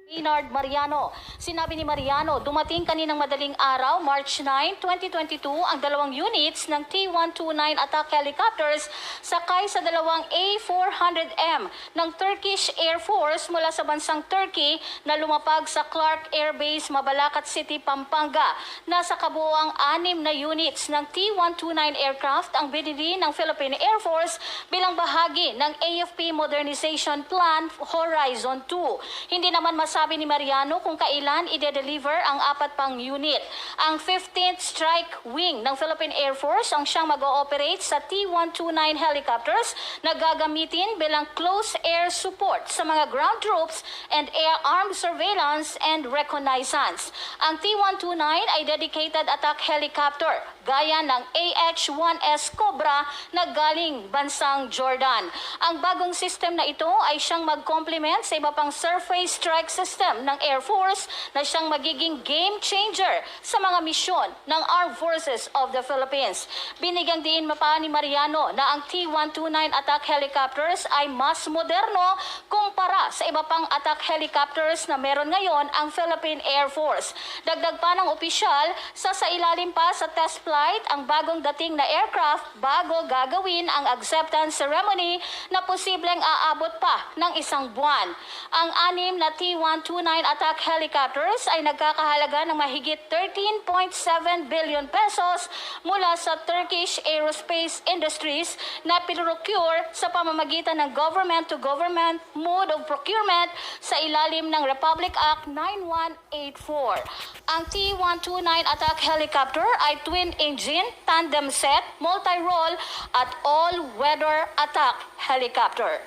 Leonard Mariano. Sinabi ni Mariano, dumating kaninang madaling araw, March 9, 2022, ang dalawang units ng T-129 attack helicopters sakay sa dalawang A400M ng Turkish Air Force mula sa bansang Turkey na lumapag sa Clark Air Base, Mabalacat City, Pampanga. Nasa kabuoang 6 na units ng T-129 aircraft ang binili ng Philippine Air Force bilang bahagi ng AFP Modernization Plan Horizon 2. Hindi naman sabi ni Mariano kung kailan ide-deliver ang 4 pang unit. Ang 15th Strike Wing ng Philippine Air Force ang siyang mag-ooperate sa T-129 helicopters na gagamitin bilang close air support sa mga ground troops and air armed surveillance and reconnaissance. Ang T-129 ay dedicated attack helicopter gaya ng AH-1S Cobra na galing bansang Jordan. Ang bagong system na ito ay siyang mag-complement sa iba pang surface strike system ng Air Force na siyang magiging game changer sa mga misyon ng Armed Forces of the Philippines. Binigyang diin pa ni Mariano na ang T-129 attack helicopters ay mas moderno kumpara sa iba pang attack helicopters na meron ngayon ang Philippine Air Force. Dagdag pa ng opisyal, sasailalim pa sa test flight ang bagong dating na aircraft bago gagawin ang acceptance ceremony na posibleng aabot pa ng 1 buwan. Ang 6 na T-129 attack helicopters ay nagkakahalaga ng mahigit 13.7 billion pesos mula sa Turkish Aerospace Industries na pinrocure sa pamamagitan ng government-to-government mode of procurement sa ilalim ng Republic Act 9184. Ang T-129 attack helicopter ay twin-engine, tandem set, multi-role at all-weather attack helicopter.